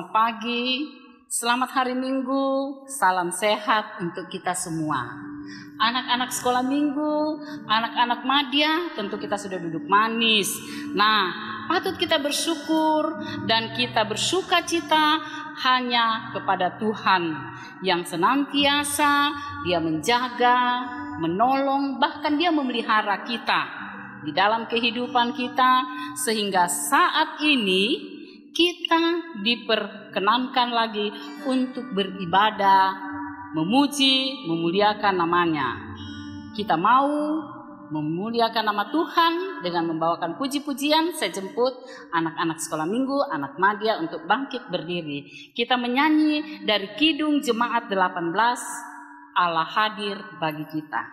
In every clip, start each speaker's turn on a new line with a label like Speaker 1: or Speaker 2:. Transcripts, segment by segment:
Speaker 1: selamat pagi, selamat hari Minggu, salam sehat untuk kita semua. Anak-anak sekolah minggu, anak-anak madya, tentu kita sudah duduk manis. Nah, patut kita bersyukur dan kita bersuka cita hanya kepada Tuhan yang senantiasa Dia menjaga, menolong, bahkan Dia memelihara kita di dalam kehidupan kita, sehingga saat ini kita diperkenankan lagi untuk beribadah, memuji, memuliakan namanya. Kita mau memuliakan nama Tuhan dengan membawakan puji-pujian. Saya jemput anak-anak sekolah minggu, anak madya untuk bangkit berdiri. Kita menyanyi dari Kidung Jemaat 18, Allah hadir bagi kita.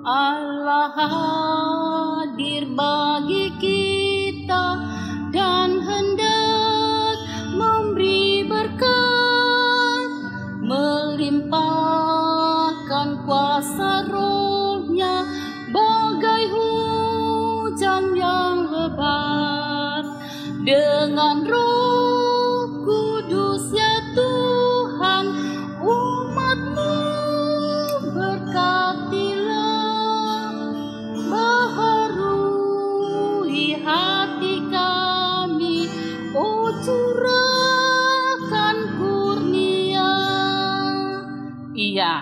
Speaker 1: Allah hadir bagi kita dan hendak memberi berkat, melimpahkan kuasa Roh-Nya bagai hujan yang lebat. Dengan Roh Kudus ya Tuhan, umat-Mu berkatilah, baharui hati kami, oh curahkan kurnia. Iya,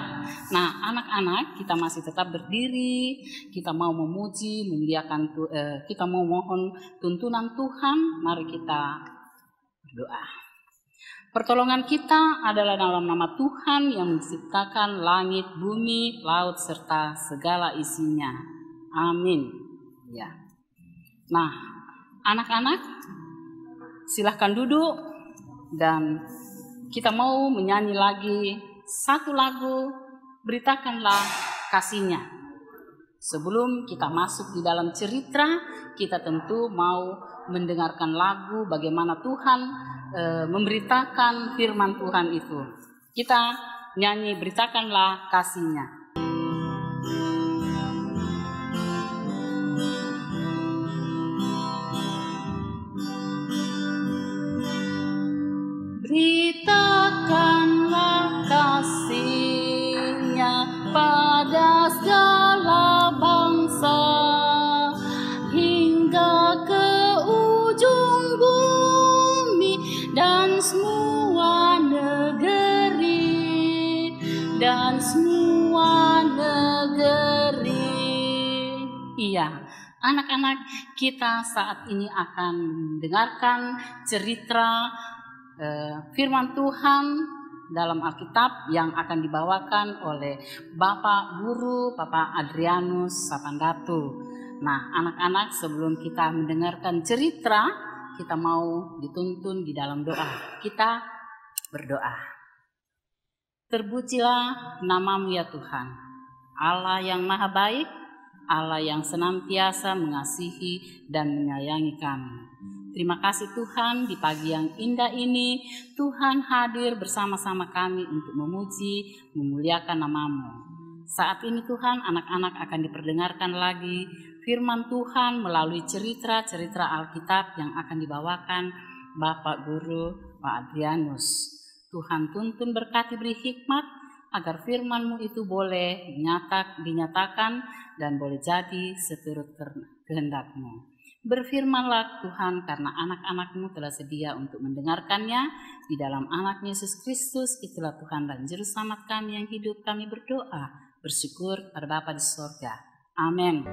Speaker 1: nah anak-anak kita masih tetap berdiri, kita mau memuji, memuliakan, kita mau mohon tuntunan Tuhan. Mari kita berdoa. Pertolongan kita adalah dalam nama Tuhan yang menciptakan langit, bumi, laut, serta segala isinya. Amin. Ya. Nah, anak-anak, silahkan duduk dan kita mau menyanyi lagi satu lagu, Beritakanlah Kasih-Nya. Sebelum kita masuk di dalam cerita, kita tentu mau mendengarkan lagu bagaimana Tuhan memberitakan firman Tuhan itu. Kita nyanyi Beritakanlah Kasih-Nya. Beritakanlah kasih-Nya pada segala bangsa, hingga ke ujung bumi dan semua negeri, dan semua negeri. Iya, anak-anak, kita saat ini akan mendengarkan cerita firman Tuhan dalam Alkitab yang akan dibawakan oleh Bapak Guru, Bapak Adrianus Sapandatu. Nah, anak-anak, sebelum kita mendengarkan cerita, kita mau dituntun di dalam doa. Kita berdoa. Terpujilah nama-Mu ya Tuhan, Allah yang maha baik, Allah yang senantiasa mengasihi dan menyayangi kami. Terima kasih Tuhan, di pagi yang indah ini Tuhan hadir bersama-sama kami untuk memuji, memuliakan nama-Mu. Saat ini Tuhan, anak-anak akan diperdengarkan lagi firman Tuhan melalui cerita-cerita Alkitab yang akan dibawakan Bapak Guru, Pak Adrianus. Tuhan tuntun berkati, beri hikmat agar firman-Mu itu boleh dinyatakan dan boleh jadi seturut kehendak-Mu. Berfirmanlah Tuhan, karena anak-anak-Mu telah sedia untuk mendengarkannya. Di dalam anak Yesus Kristus, itulah Tuhan dan Juru Selamat kami yang hidup. Kami berdoa, bersyukur pada Bapa di sorga. Amin.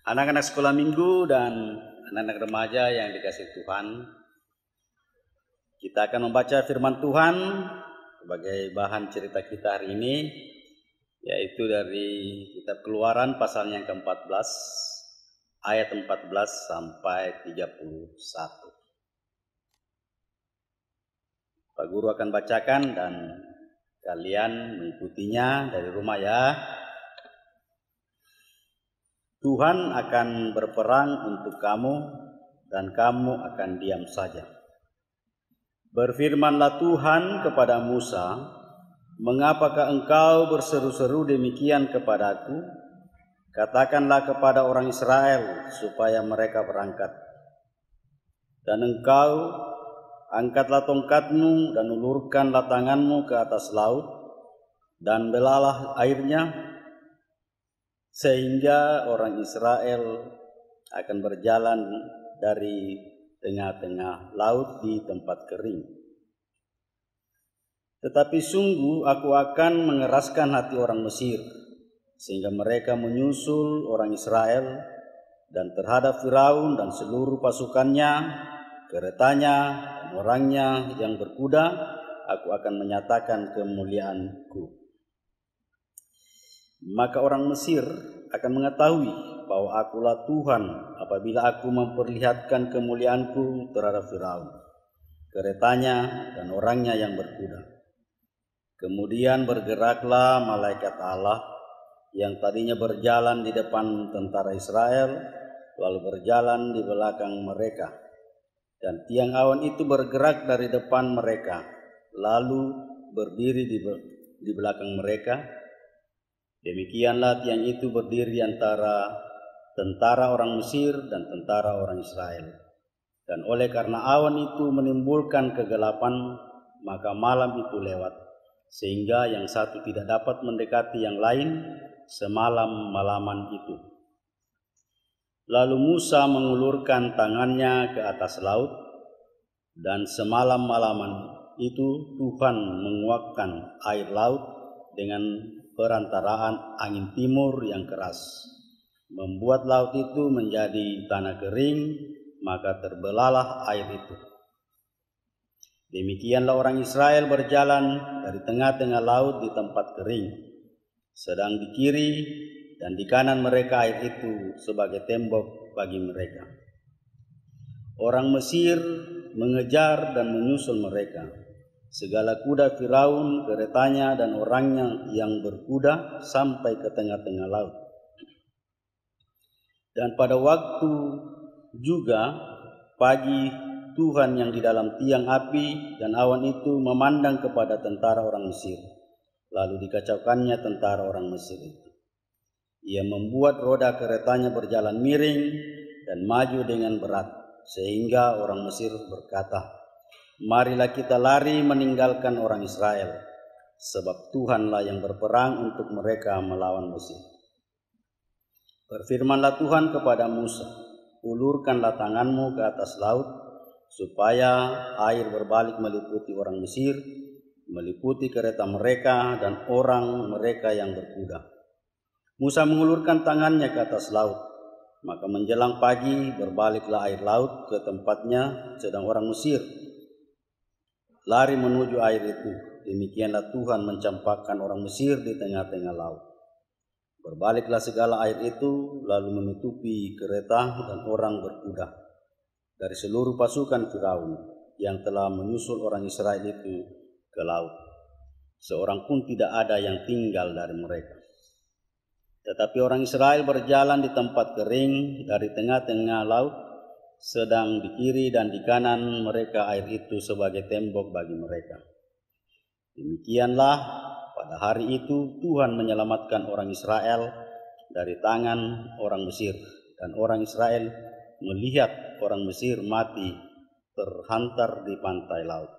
Speaker 2: Anak-anak sekolah minggu dan anak-anak remaja yang dikasihi Tuhan, kita akan membaca firman Tuhan sebagai bahan cerita kita hari ini, yaitu dari kitab Keluaran pasal yang ke-14 ayat 14 sampai 31. Pak Guru akan bacakan dan kalian mengikutinya dari rumah ya. Tuhan akan berperang untuk kamu dan kamu akan diam saja. Berfirmanlah Tuhan kepada Musa, "Mengapakah engkau berseru-seru demikian kepadaku? Katakanlah kepada orang Israel supaya mereka berangkat. Dan engkau angkatlah tongkatmu dan ulurkanlah tanganmu ke atas laut, dan belalah airnya, sehingga orang Israel akan berjalan dari tengah-tengah laut di tempat kering. Tetapi sungguh aku akan mengeraskan hati orang Mesir, sehingga mereka menyusul orang Israel, dan terhadap Firaun dan seluruh pasukannya, keretanya, dan orangnya yang berkuda, aku akan menyatakan kemuliaanku. Maka orang Mesir akan mengetahui bahwa akulah Tuhan apabila aku memperlihatkan kemuliaanku terhadap Firaun, keretanya, dan orangnya yang berkuda." Kemudian bergeraklah malaikat Allah yang tadinya berjalan di depan tentara Israel, lalu berjalan di belakang mereka. Dan tiang awan itu bergerak dari depan mereka, lalu berdiri di belakang mereka. Demikianlah tiang itu berdiri antara tentara orang Mesir dan tentara orang Israel. Dan oleh karena awan itu menimbulkan kegelapan, maka malam itu lewat, sehingga yang satu tidak dapat mendekati yang lain semalam-malaman itu. Lalu Musa mengulurkan tangannya ke atas laut, dan semalam-malaman itu Tuhan menguakkan air laut dengan perantaraan angin timur yang keras, membuat laut itu menjadi tanah kering, maka terbelalah air itu. Demikianlah orang Israel berjalan dari tengah-tengah laut di tempat kering, sedang di kiri dan di kanan mereka air itu sebagai tembok bagi mereka. Orang Mesir mengejar dan menyusul mereka. Segala kuda Firaun, keretanya, dan orangnya yang berkuda sampai ke tengah-tengah laut. Dan pada waktu juga pagi, Tuhan yang di dalam tiang api dan awan itu memandang kepada tentara orang Mesir, lalu dikacaukannya tentara orang Mesir itu. Ia membuat roda keretanya berjalan miring dan maju dengan berat, sehingga orang Mesir berkata, "Marilah kita lari meninggalkan orang Israel, sebab Tuhanlah yang berperang untuk mereka melawan Mesir." Berfirmanlah Tuhan kepada Musa, "Ulurkanlah tanganmu ke atas laut, supaya air berbalik meliputi orang Mesir, meliputi kereta mereka dan orang mereka yang berkuda." Musa mengulurkan tangannya ke atas laut, maka menjelang pagi berbaliklah air laut ke tempatnya, sedang orang Mesir lari menuju air itu. Demikianlah Tuhan mencampakkan orang Mesir di tengah-tengah laut. Berbaliklah segala air itu, lalu menutupi kereta dan orang berkuda dari seluruh pasukan Firaun yang telah menyusul orang Israel itu ke laut. Seorang pun tidak ada yang tinggal dari mereka. Tetapi orang Israel berjalan di tempat kering dari tengah-tengah laut, sedang di kiri dan di kanan mereka air itu sebagai tembok bagi mereka. Demikianlah pada hari itu Tuhan menyelamatkan orang Israel dari tangan orang Mesir, dan orang Israel melihat orang Mesir mati terhantar di pantai laut.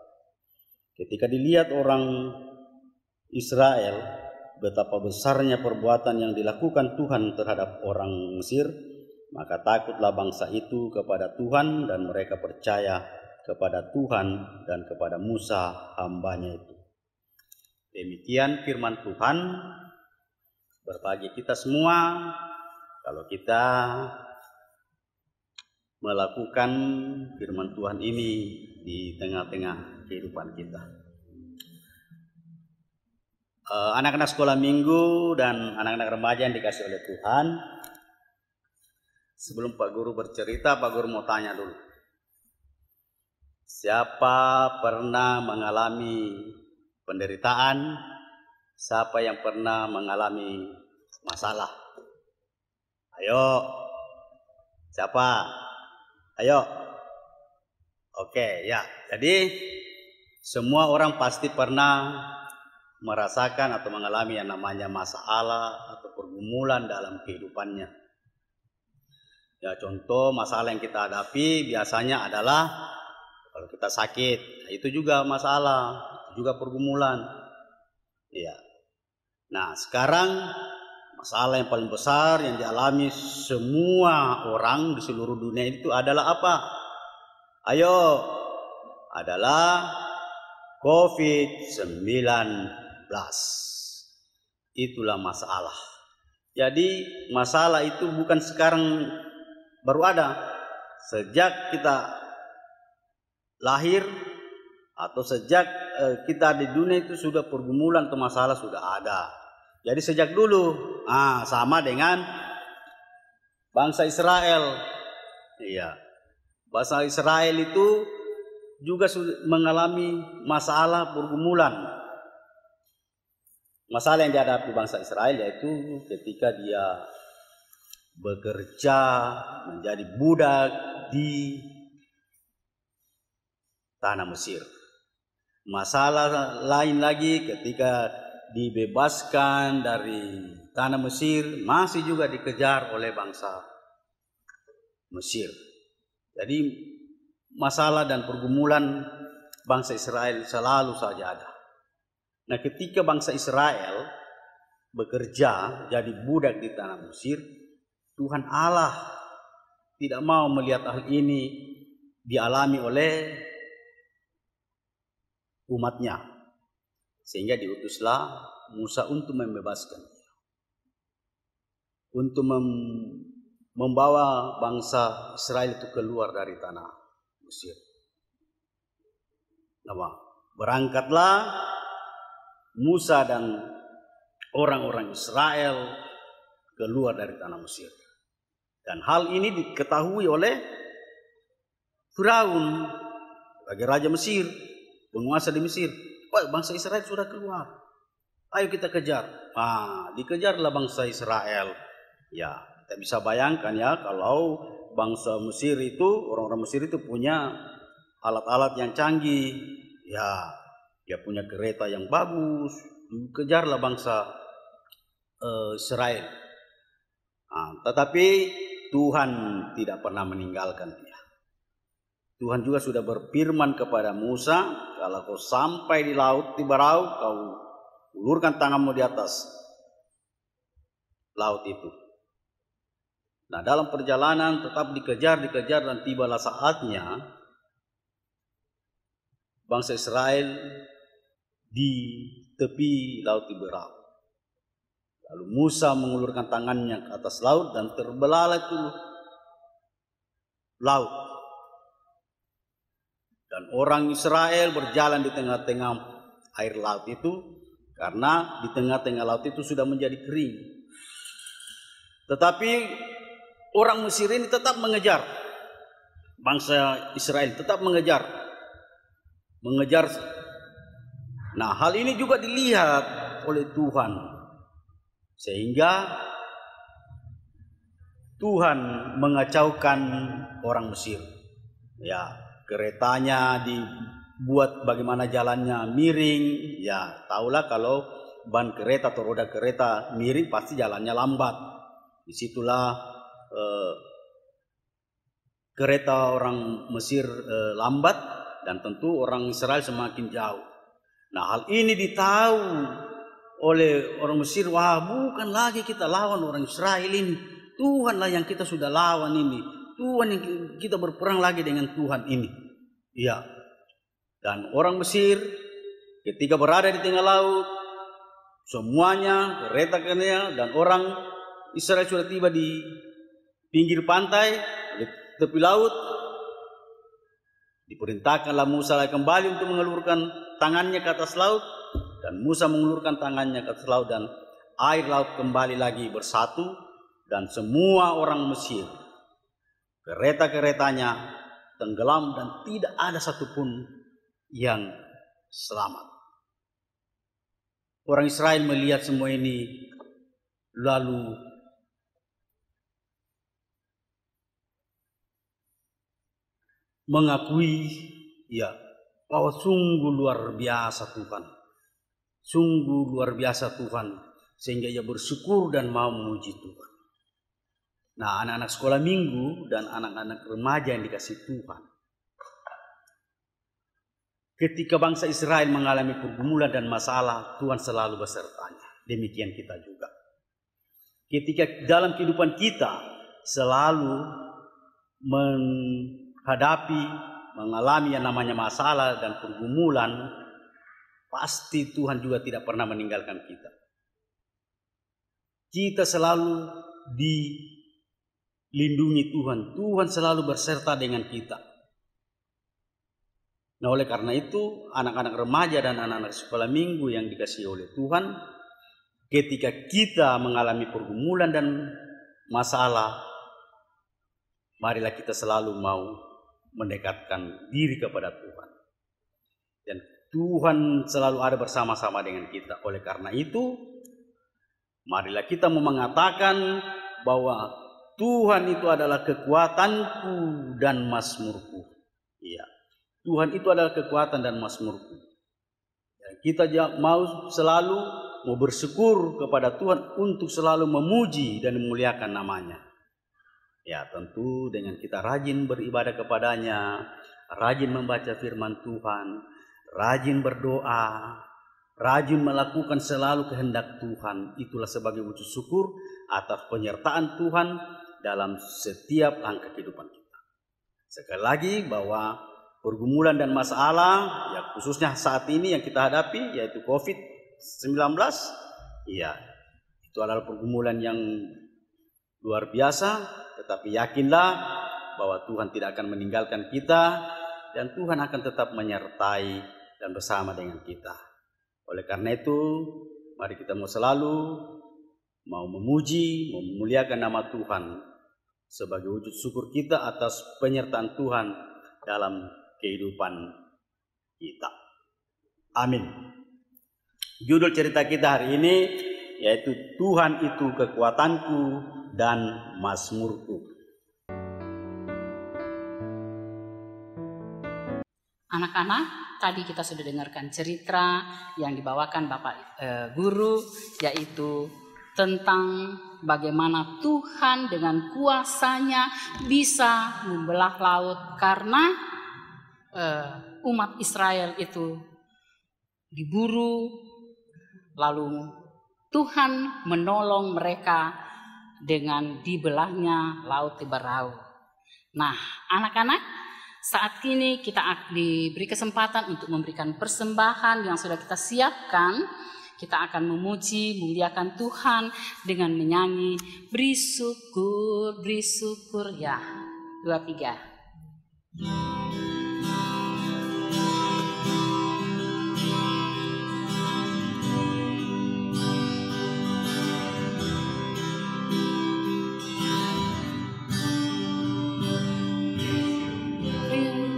Speaker 2: Ketika dilihat orang Israel betapa besarnya perbuatan yang dilakukan Tuhan terhadap orang Mesir, maka takutlah bangsa itu kepada Tuhan, dan mereka percaya kepada Tuhan dan kepada Musa hambanya itu. Demikian firman Tuhan berbagi kita semua. Kalau kita melakukan firman Tuhan ini di tengah-tengah kehidupan kita. Anak-anak sekolah minggu dan anak-anak remaja yang dikasih oleh Tuhan, sebelum Pak Guru bercerita, Pak Guru mau tanya dulu. Siapa pernah mengalami penderitaan? Siapa yang pernah mengalami masalah? Ayo, siapa? Ayo. Oke, ya. Jadi Semua orang pasti pernah merasakan atau mengalami yang namanya masalah atau pergumulan dalam kehidupannya. Ya, contoh masalah yang kita hadapi biasanya adalah kalau kita sakit, itu juga masalah, itu juga pergumulan. Ya. Nah, sekarang masalah yang paling besar yang dialami semua orang di seluruh dunia itu adalah apa? Ayo, adalah COVID-19. Itulah masalah. Jadi masalah itu bukan sekarang baru ada. Sejak kita lahir atau sejak kita di dunia itu sudah pergumulan atau masalah sudah ada. Jadi sejak dulu, sama dengan bangsa Israel. Iya, bangsa Israel itu juga mengalami masalah pergumulan. Masalah yang dihadapi bangsa Israel yaitu ketika dia bekerja menjadi budak di tanah Mesir. Masalah lain lagi ketika dibebaskan dari tanah Mesir masih juga dikejar oleh bangsa Mesir. Jadi masalah dan pergumulan bangsa Israel selalu saja ada. Nah, ketika bangsa Israel bekerja jadi budak di tanah Mesir, Tuhan Allah tidak mau melihat hal ini dialami oleh umatnya. Sehingga diutuslah Musa untuk membebaskan. Untuk membawa bangsa Israel itu keluar dari tanah Mesir. Nah, berangkatlah Musa dan orang-orang Israel keluar dari tanah Mesir. Dan hal ini diketahui oleh Firaun sebagai raja Mesir, penguasa di Mesir. Wah, bangsa Israel sudah keluar. Ayo kita kejar. Dikejarlah bangsa Israel. Ya, kita bisa bayangkan ya kalau bangsa Mesir itu, orang-orang Mesir itu punya alat-alat yang canggih. Ya, dia punya kereta yang bagus. Kejarlah bangsa Israel. Tetapi Tuhan tidak pernah meninggalkan dia. Tuhan juga sudah berfirman kepada Musa, kalau kau sampai di laut Tiberau, kau ulurkan tanganmu di atas laut itu. Nah, dalam perjalanan tetap dikejar dan tibalah saatnya bangsa Israel di tepi laut Tiberau. Lalu Musa mengulurkan tangannya ke atas laut dan terbelah itu laut. Dan orang Israel berjalan di tengah-tengah air laut itu karena di tengah-tengah laut itu sudah menjadi kering. Tetapi orang Mesir ini tetap mengejar. Bangsa Israel tetap mengejar. Nah, hal ini juga dilihat oleh Tuhan. Sehingga Tuhan mengacaukan orang Mesir. Ya, keretanya dibuat bagaimana jalannya miring. Ya, tahulah kalau ban kereta atau roda kereta miring pasti jalannya lambat. Disitulah kereta orang Mesir lambat dan tentu orang Israel semakin jauh. Nah, hal ini ditahu oleh orang Mesir. Wah, bukan lagi kita lawan orang Israel ini. Tuhanlah yang kita sudah lawan ini. Tuhan yang kita berperang lagi dengan Tuhan ini. Ya. Dan orang Mesir ketika berada di tengah laut, semuanya kereta dan orang Israel sudah tiba di pinggir pantai, di tepi laut. Diperintahkanlah Musa kembali untuk mengulurkan tangannya ke atas laut. Dan Musa mengulurkan tangannya ke atas laut dan air laut kembali lagi bersatu. Dan semua orang Mesir, kereta-keretanya tenggelam dan tidak ada satupun yang selamat. Orang Israel melihat semua ini lalu mengakui, ya, bahwa sungguh luar biasa Tuhan. Sungguh luar biasa Tuhan, sehingga ia bersyukur dan mau memuji Tuhan. Nah, anak-anak sekolah minggu dan anak-anak remaja yang dikasih Tuhan, ketika bangsa Israel mengalami pergumulan dan masalah, Tuhan selalu besertanya. Demikian kita juga. Ketika dalam kehidupan kita selalu menghadapi, mengalami yang namanya masalah dan pergumulan, pasti Tuhan juga tidak pernah meninggalkan kita. Kita selalu dilindungi Tuhan. Tuhan selalu berserta dengan kita. Nah, oleh karena itu, anak-anak remaja dan anak-anak sekolah minggu yang dikasihi oleh Tuhan, ketika kita mengalami pergumulan dan masalah, marilah kita selalu mau mendekatkan diri kepada Tuhan. Dan Tuhan selalu ada bersama-sama dengan kita. Oleh karena itu, marilah kita mau mengatakan bahwa Tuhan itu adalah kekuatanku dan mazmurku. Iya, Tuhan itu adalah kekuatan dan mazmurku. Dan kita mau selalu mau bersyukur kepada Tuhan untuk selalu memuji dan memuliakan namanya. Ya, tentu dengan kita rajin beribadah kepadanya, rajin membaca firman Tuhan, rajin berdoa, rajin melakukan selalu kehendak Tuhan. Itulah sebagai wujud syukur atas penyertaan Tuhan dalam setiap langkah kehidupan kita. Sekali lagi bahwa pergumulan dan masalah, ya khususnya saat ini yang kita hadapi, yaitu COVID-19, ya itu adalah pergumulan yang luar biasa, tetapi yakinlah bahwa Tuhan tidak akan meninggalkan kita dan Tuhan akan tetap menyertai dan bersama dengan kita. Oleh karena itu, mari kita mau selalu mau memuji, memuliakan nama Tuhan sebagai wujud syukur kita atas penyertaan Tuhan dalam kehidupan kita. Amin. Judul cerita kita hari ini yaitu Tuhan itu kekuatanku dan mazmurku.
Speaker 1: Anak-anak, tadi kita sudah dengarkan cerita yang dibawakan Bapak Guru, yaitu tentang bagaimana Tuhan dengan kuasanya bisa membelah laut karena umat Israel itu diburu, lalu Tuhan menolong mereka dengan dibelahnya laut Tiberau. Nah, anak-anak, saat ini kita diberi kesempatan untuk memberikan persembahan yang sudah kita siapkan. Kita akan memuji, memuliakan Tuhan dengan menyanyi beri syukur ya. 2, 3.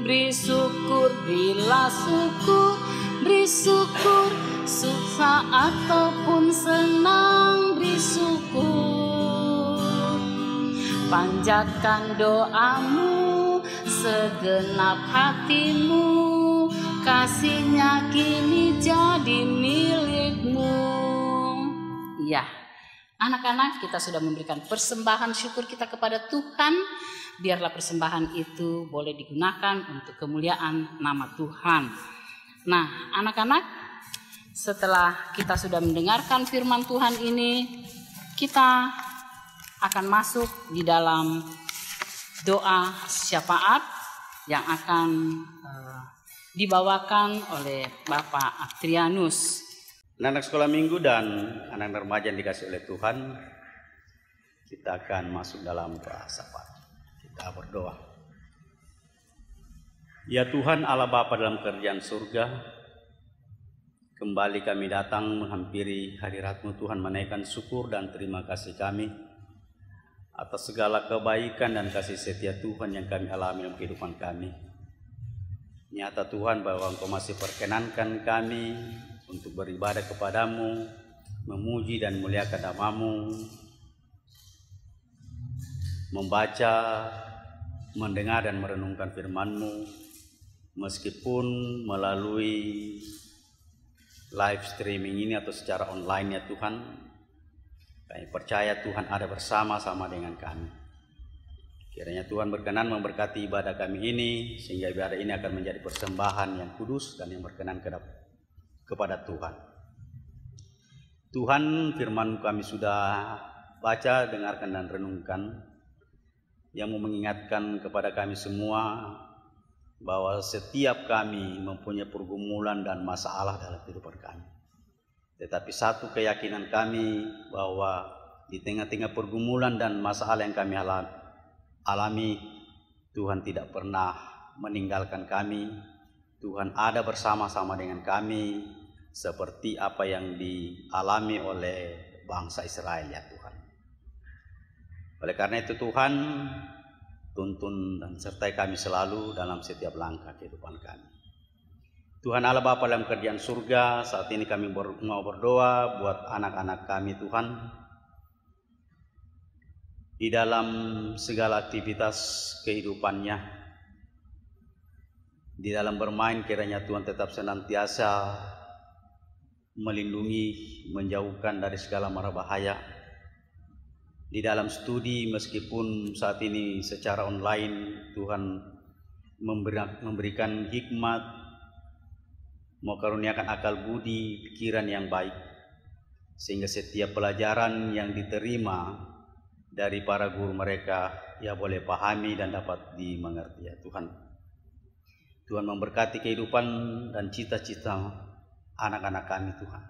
Speaker 1: Beri syukur, bila syukur, beri syukur, susah ataupun senang, beri syukur. Panjatkan doamu, segenap hatimu, kasihnya kini jadi milikmu. Ya, anak-anak, kita sudah memberikan persembahan syukur kita kepada Tuhan. Biarlah persembahan itu boleh digunakan untuk kemuliaan nama Tuhan. Nah, anak-anak, setelah kita sudah mendengarkan firman Tuhan ini, kita akan masuk di dalam doa syafaat yang akan dibawakan oleh Bapak Aktrianus.
Speaker 2: Anak-anak sekolah minggu dan anak-anak remaja yang dikasih oleh Tuhan, kita akan masuk dalam doa syafaat. Kita berdoa. Ya Tuhan Allah Bapa dalam kerajaan surga, kembali kami datang menghampiri hadirat-Mu Tuhan, menaikkan syukur dan terima kasih kami atas segala kebaikan dan kasih setia Tuhan yang kami alami dalam kehidupan kami. Nyata Tuhan bahwa Engkau masih perkenankan kami untuk beribadah kepadamu, memuji dan muliakan nama-Mu, membaca, mendengar dan merenungkan firman-Mu, meskipun melalui live streaming ini atau secara online ya Tuhan, kami percaya Tuhan ada bersama-sama dengan kami. Kiranya Tuhan berkenan memberkati ibadah kami ini, sehingga ibadah ini akan menjadi persembahan yang kudus dan yang berkenan kepada Tuhan. Tuhan, firman kami sudah baca, dengarkan dan renungkan, yang mau mengingatkan kepada kami semua bahwa setiap kami mempunyai pergumulan dan masalah dalam kehidupan kami. Tetapi satu keyakinan kami bahwa di tengah-tengah pergumulan dan masalah yang kami alami, Tuhan tidak pernah meninggalkan kami. Tuhan ada bersama-sama dengan kami, seperti apa yang dialami oleh bangsa Israel ya Tuhan. Oleh karena itu Tuhan, tuntun dan sertai kami selalu dalam setiap langkah kehidupan kami. Tuhan Allah Bapa dalam kerjaan surga, saat ini kami mau berdoa buat anak-anak kami Tuhan, di dalam segala aktivitas kehidupannya, di dalam bermain kiranya Tuhan tetap senantiasa melindungi, menjauhkan dari segala mara bahaya. Di dalam studi meskipun saat ini secara online, Tuhan memberikan hikmat, mau karuniakan akal budi, pikiran yang baik, sehingga setiap pelajaran yang diterima dari para guru mereka ya boleh pahami dan dapat dimengerti ya Tuhan. Tuhan memberkati kehidupan dan cita-cita anak-anak kami Tuhan.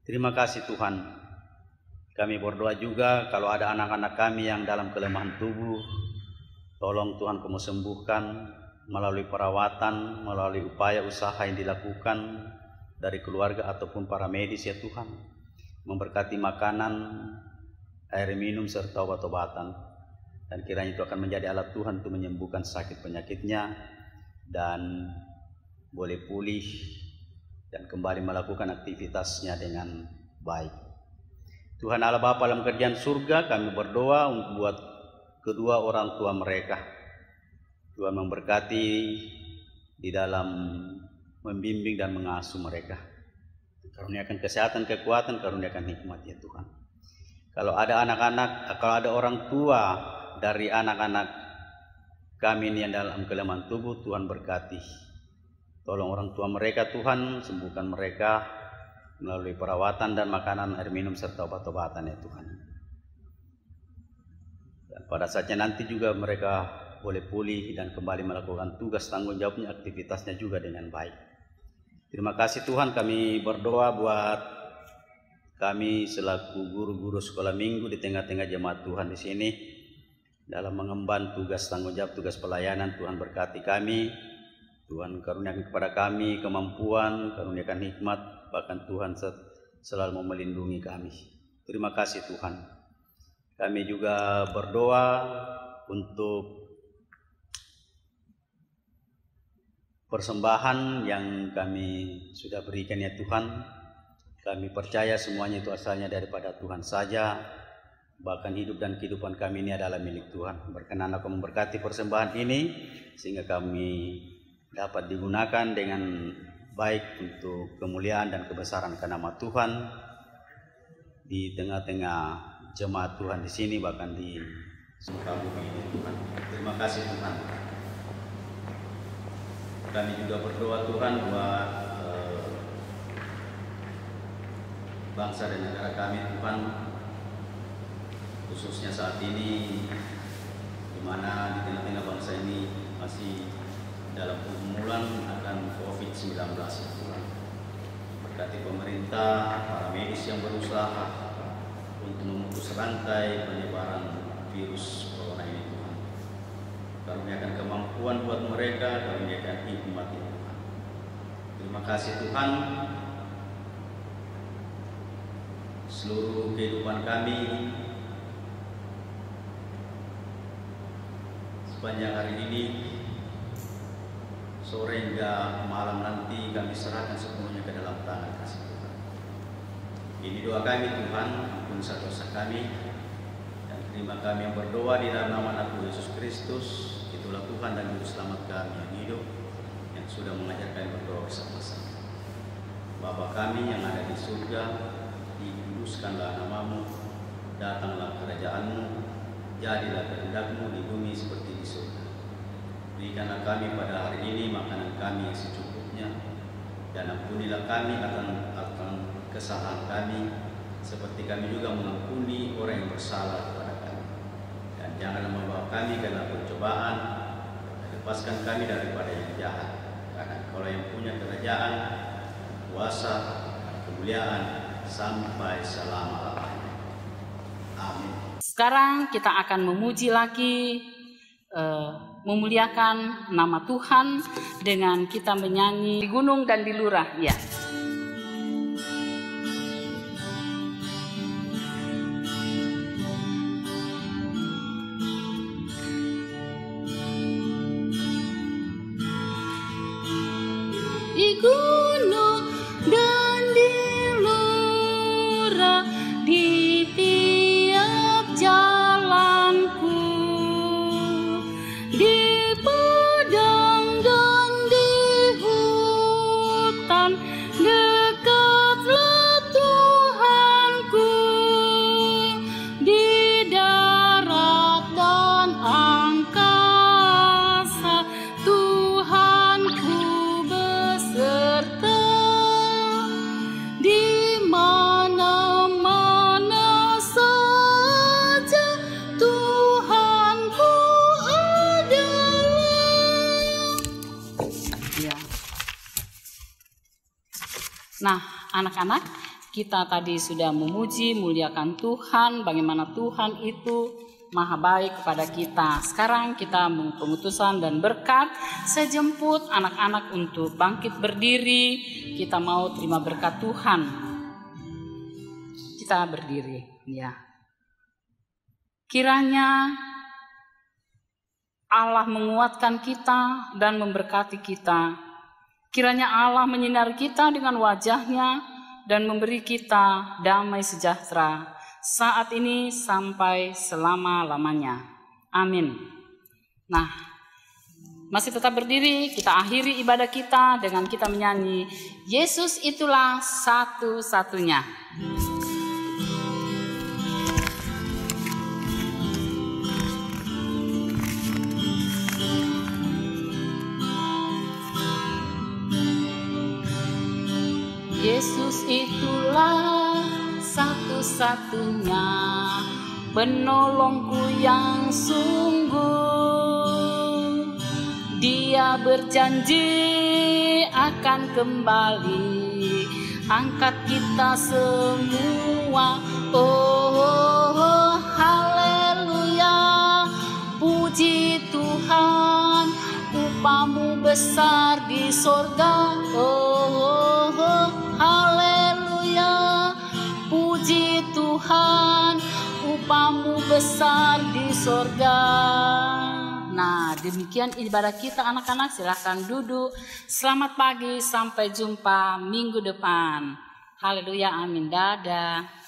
Speaker 2: Terima kasih Tuhan. Kami berdoa juga kalau ada anak-anak kami yang dalam kelemahan tubuh, tolong Tuhan Kamu sembuhkan melalui perawatan, melalui upaya usaha yang dilakukan dari keluarga ataupun para medis ya Tuhan. Memberkati makanan, air minum serta obat-obatan, dan kiranya itu akan menjadi alat Tuhan untuk menyembuhkan sakit penyakitnya dan boleh pulih dan kembali melakukan aktivitasnya dengan baik. Tuhan Allah Bapa dalam kerjaan surga, kami berdoa untuk buat kedua orang tua mereka. Tuhan memberkati di dalam membimbing dan mengasuh mereka. Karuniakan kesehatan, kekuatan, karuniakan hikmat ya Tuhan. Kalau ada anak-anak, kalau ada orang tua dari anak-anak kami ini yang dalam kelemahan tubuh, Tuhan berkati. Tolong orang tua mereka Tuhan, sembuhkan mereka melalui perawatan dan makanan, air minum serta obat-obatan ya Tuhan. Dan pada saatnya nanti juga mereka boleh pulih dan kembali melakukan tugas tanggung jawabnya, aktivitasnya juga dengan baik. Terima kasih Tuhan, kami berdoa buat kami selaku guru-guru sekolah minggu di tengah-tengah jemaat Tuhan di sini dalam mengemban tugas tanggung jawab, tugas pelayanan. Tuhan berkati kami, Tuhan karuniakan kepada kami kemampuan, karuniakan hikmat, bahkan Tuhan selalu melindungi kami. Terima kasih Tuhan. Kami juga berdoa untuk persembahan yang kami sudah berikan ya Tuhan. Kami percaya semuanya itu asalnya daripada Tuhan saja. Bahkan hidup dan kehidupan kami ini adalah milik Tuhan. Berkenan Kau memberkati persembahan ini, sehingga kami dapat digunakan dengan baik untuk kemuliaan dan kebesaran nama Tuhan di tengah-tengah jemaat Tuhan di sini, bahkan di seluruh bumi ini Tuhan. Terima kasih Tuhan. Kami juga berdoa Tuhan buat bangsa dan negara kami Tuhan, khususnya saat ini di mana di tengah-tengah bangsa ini masih dalam pergumulan akan COVID-19 ya Tuhan. Berkati pemerintah, para medis yang berusaha untuk memutus rantai penyebaran virus corona ini Tuhan. Karuniakan kemampuan buat mereka, karuniakan hikmat ya Tuhan. Terima kasih Tuhan. Seluruh kehidupan kami sepanjang hari ini, sore hingga malam nanti, kami serahkan sepenuhnya ke dalam tangan kasih Tuhan. Ini doa kami Tuhan, ampun dosa kami, dan terima kami yang berdoa di dalam nama Anak Yesus Kristus. Itulah Tuhan dan Juru Selamat kami yang hidup, yang sudah mengajar kami berdoa bersama-sama. Bapa kami yang ada di surga, dikuduskanlah namamu, datanglah kerajaanmu, jadilah kehendakmu di bumi seperti di surga. Berikanlah kami pada hari ini makanan kami yang secukupnya, dan ampunilah kami akan kesalahan kami, seperti kami juga mengampuni orang yang bersalah kepada kami. Dan janganlah membawa kami ke dalam percobaan, lepaskan kami daripada yang jahat. Karena Engkau yang punya kerajaan, kuasa, dan kemuliaan sampai selama-lamanya. Amin.
Speaker 1: Sekarang kita akan memuji lagi, memuliakan nama Tuhan dengan kita menyanyi di gunung dan di lurah. Ya. Di gunung dan di lurah, di tiap jalanku, di padang dan di hutan, dekatlah Tuhanku. Di darat dan angkasa, Tuhanku beserta. Di mana-mana saja Tuhanku adalah. Ya. Nah, anak-anak, kita tadi sudah memuji, muliakan Tuhan, bagaimana Tuhan itu maha baik kepada kita. Sekarang kita mau pengutusan dan berkat. Saya jemput anak-anak untuk bangkit berdiri. Kita mau terima berkat Tuhan. Kita berdiri, ya. Kiranya Allah menguatkan kita dan memberkati kita. Kiranya Allah menyinari kita dengan wajah-Nya dan memberi kita damai sejahtera saat ini sampai selama-lamanya. Amin. Nah, masih tetap berdiri, kita akhiri ibadah kita dengan kita menyanyi Yesus itulah satu-satunya. Yesus itulah satu-satunya penolongku yang sungguh. Dia berjanji akan kembali angkat kita semua. Oh, haleluya, puji Tuhan, upahmu besar di sorga. Oh, haleluya, puji Tuhan, upahmu besar di sorga. Nah, demikian ibadah kita anak-anak. Silahkan duduk. Selamat pagi, sampai jumpa minggu depan. Haleluya, amin, dadah.